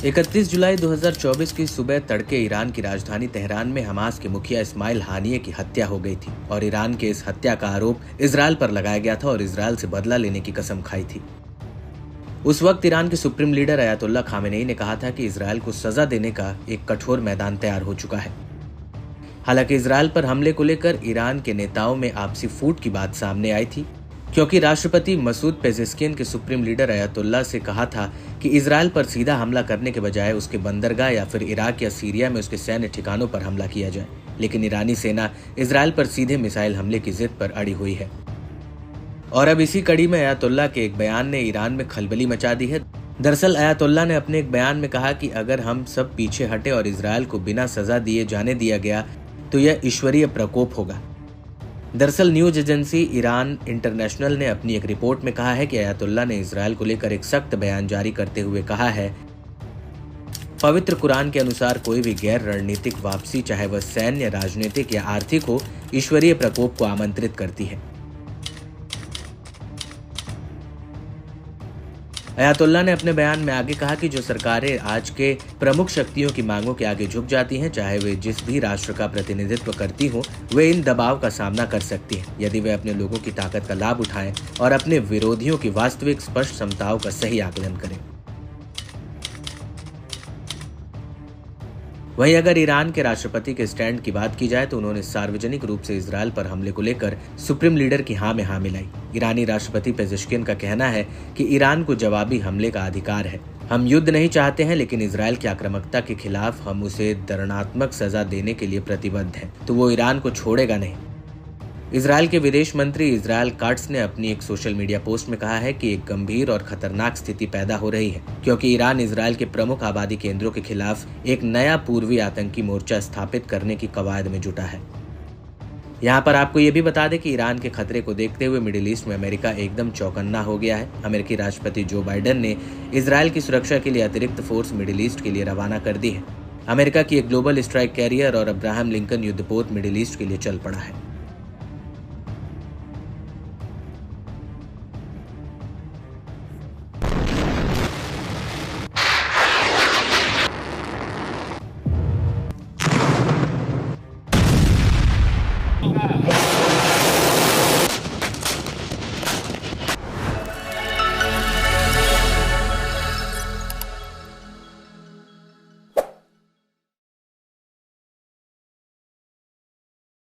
31 जुलाई 2024 की सुबह तड़के ईरान की राजधानी तेहरान में हमास के मुखिया इस्माइल हानिये की हत्या हो गई थी और ईरान के इस हत्या का आरोप इजरायल पर लगाया गया था और इजरायल से बदला लेने की कसम खाई थी। उस वक्त ईरान के सुप्रीम लीडर अयातुल्लाह खामेनेई ने कहा था कि इजरायल को सजा देने का एक कठोर मैदान तैयार हो चुका है। हालांकि इजरायल पर हमले को लेकर ईरान के नेताओं में आपसी फूट की बात सामने आई थी, क्योंकि राष्ट्रपति मसूद पेजेश्कियन के सुप्रीम लीडर अयातुल्लाह से कहा था कि इजरायल पर सीधा हमला करने के बजाय उसके बंदरगाह या फिर इराक या सीरिया में उसके सैन्य ठिकानों पर हमला किया जाए। लेकिन ईरानी सेना इजरायल पर सीधे मिसाइल हमले की जिद पर अड़ी हुई है। और अब इसी कड़ी में अयातुल्लाह के एक बयान ने ईरान में खलबली मचा दी है। दरअसल अयातुल्लाह ने अपने एक बयान में कहा कि अगर हम सब पीछे हटे और इजरायल को बिना सजा दिए जाने दिया गया तो यह ईश्वरीय प्रकोप होगा। दरअसल न्यूज एजेंसी ईरान इंटरनेशनल ने अपनी एक रिपोर्ट में कहा है कि अयातुल्लाह ने इजरायल को लेकर एक सख्त बयान जारी करते हुए कहा है, पवित्र कुरान के अनुसार कोई भी गैर रणनीतिक वापसी, चाहे वह सैन्य, राजनीतिक या आर्थिक हो, ईश्वरीय प्रकोप को आमंत्रित करती है। अयातुल्लाह ने अपने बयान में आगे कहा कि जो सरकारें आज के प्रमुख शक्तियों की मांगों के आगे झुक जाती हैं, चाहे वे जिस भी राष्ट्र का प्रतिनिधित्व करती हों, वे इन दबाव का सामना कर सकती हैं यदि वे अपने लोगों की ताकत का लाभ उठाएं और अपने विरोधियों की वास्तविक स्पष्ट क्षमताओं का सही आकलन करें। वहीं अगर ईरान के राष्ट्रपति के स्टैंड की बात की जाए तो उन्होंने सार्वजनिक रूप से इजरायल पर हमले को लेकर सुप्रीम लीडर की हाँ में हाँ मिलाई। ईरानी राष्ट्रपति पेजेश्कियन का कहना है कि ईरान को जवाबी हमले का अधिकार है। हम युद्ध नहीं चाहते हैं, लेकिन इजरायल की आक्रामकता के खिलाफ हम उसे दंडात्मक सजा देने के लिए प्रतिबद्ध हैं, तो वो ईरान को छोड़ेगा नहीं। इजरायल के विदेश मंत्री इजराइल काट्स ने अपनी एक सोशल मीडिया पोस्ट में कहा है कि एक गंभीर और खतरनाक स्थिति पैदा हो रही है, क्योंकि ईरान इजरायल के प्रमुख आबादी केंद्रों के खिलाफ एक नया पूर्वी आतंकी मोर्चा स्थापित करने की कवायद में जुटा है। यहाँ पर आपको ये भी बता दें कि ईरान के खतरे को देखते हुए मिडिल ईस्ट में अमेरिका एकदम चौकन्ना हो गया है। अमेरिकी राष्ट्रपति जो बाइडेन ने इजरायल की सुरक्षा के लिए अतिरिक्त फोर्स मिडिल ईस्ट के लिए रवाना कर दी है। अमेरिका की एक ग्लोबल स्ट्राइक कैरियर और अब्राहम लिंकन युद्धपोत मिडिल ईस्ट के लिए चल पड़ा है।